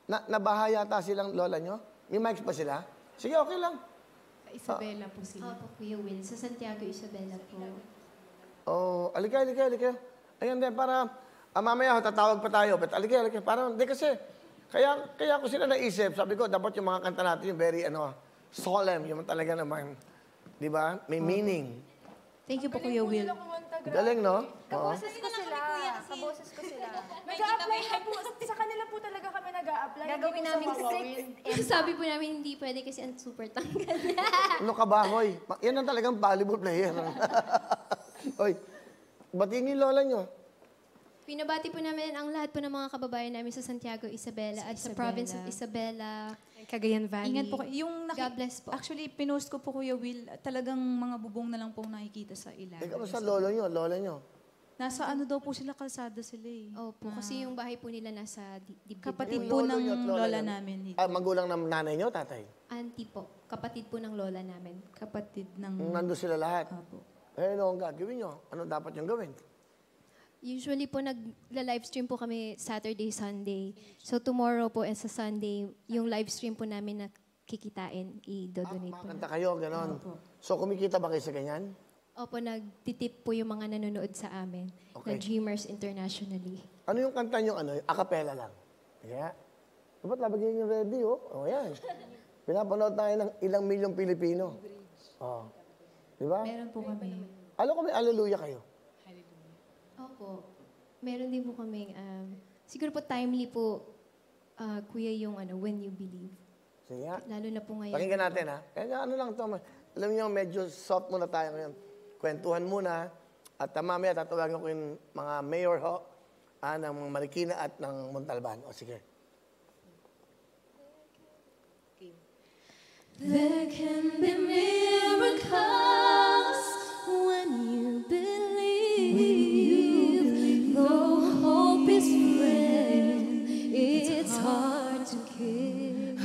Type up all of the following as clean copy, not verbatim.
nabaha yata silang lola nyo? May mics ba sila? Sige, okay lang. Isabela po sila. Opo, Kuya Will. Sa Santiago, Isabela po. Oh, alika. Ayan din, para mamaya tatawag pa tayo. But alika. Parang, hindi kasi, kaya ko sila naisip. Sabi ko, dapat yung mga kanta natin yung very, solemn. Yung talaga naman, di ba? May meaning. Thank you po, Kuya Will. Galing, no? Kaboses ko sila. Nag-a-apply na po. Sa kanila po talaga kami nag-a-apply. Gagawin namin 6. Sabi po namin hindi pwede kasi ang super tanggal. Ano ka ba, Hoy? Yan ang talagang volleyball player. Hoy, batiin yung lola nyo. Pinabati po namin ang lahat po ng mga kababayan namin sa Santiago, Isabela at sa province of Isabela. Cagayan Valley. Ingat po. God bless po. Actually, pinost ko po, Kuya Will, talagang mga bubong na lang po nakikita sa ilalim. Ikaw sa lola nyo? Nasa ano daw po sila, kalsada sila eh. Opo, kasi yung bahay po nila nasa dibdib. Kapatid Yung po lolo ng nyo at lola lola nyo? namin. Magulang ng nanay nyo, tatay? Auntie po. Kapatid po ng lola namin. Kapatid ng... Nandun sila lahat? Apo. Ano ang gagawin nyo? Ano dapat yung gawin? Usually po nagla-livestream po kami Saturday, Sunday. So tomorrow po and sa Sunday, yung livestream po namin na kikitain, i-donate po. Makakanta kayo, gano'n. So kumikita ba kayo sa ganyan? Opo, nagtitip po yung mga nanonood sa amin na Dreamers internationally. Ano yung kanta nyo? Acapella lang. Kaya, dapat labagyan nyo ready, oh. O yan. Pinapanood tayo ng ilang milyong Pilipino. Oh. Di ba? Meron po kami. Alam ko may alleluia kayo. Opo. Meron din po kaming, siguro po timely po, kuya, yung When You Believe. Sige. Lalo na po ngayon. Pakinggan natin, ha? Kaya ano lang ito. Alam niyo, medyo soft muna tayo ngayon. Kwentuhan muna. At mamaya tatawagan ko yung mga mayor ho, ng Marikina at ng Montalban. O sige. There can be miracles when you believe. Though hope is frail, it's hard to keep.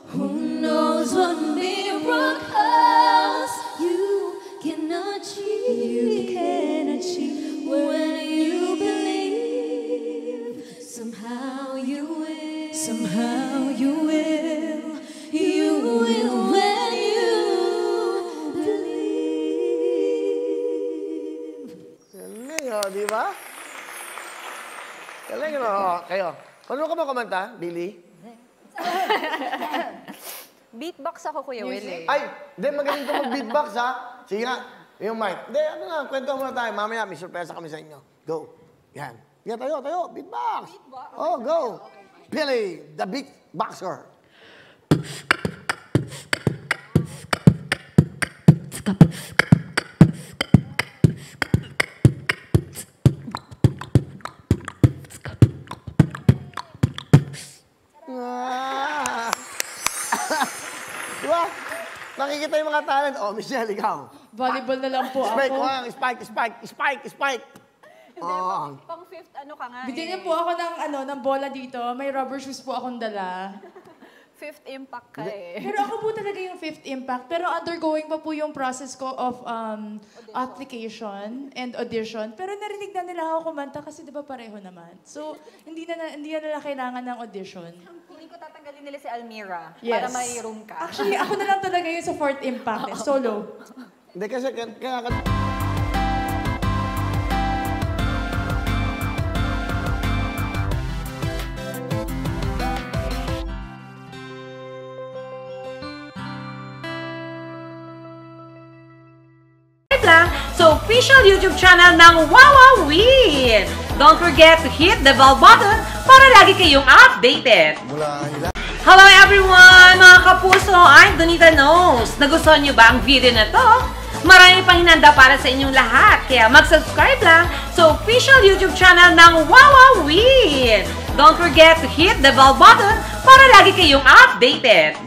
Who knows what miracles you can achieve when you believe. Somehow you will. Somehow you will. You will when you believe. Galing, o, di ba? Galing, o. Kayo. Paano ka ba kumanta, Billy? Beatbox ako, Kuya Will eh. Ay, hindi, magaling ka mag-beatbox, ha? Sige nga, yung mic. Hindi, kwento muna tayo. Mamaya, may surpresa kami sa inyo. Go. Yan. Yan, tayo. Beatbox. Oh, go. Billy, the beatboxer. Diba? Nakikita yung mga talent. Oh, Michelle, ikaw. Volleyball na lang po Spike, ako. spike. Oh. Pang fifth, ano ka nga Bigyan niyo po ako ng bola dito. May rubber shoes po akong dala. Fifth impact ka eh. Pero ako po talaga yung fifth impact. Pero undergoing pa po yung process ko of application and audition. Pero narinig na nila ako kumanta kasi di ba pareho naman. So, hindi na nila kailangan ng audition. Feeling ko tatanggalin nila si Almira Yes. para may room ka. Actually, ako na lang talaga yung sa fourth impact. Solo. Hindi kasi, kaya sa official YouTube channel ng Wowowin. Don't forget to hit the bell button para lagi kayong updated. Hello everyone! Mga kapuso, I'm Donita Knows. Nagustuhan niyo ba ang video na to? Marami pang hinanda para sa inyong lahat, kaya mag-subscribe lang sa official YouTube channel ng Wowowin. Don't forget to hit the bell button para lagi kayong updated.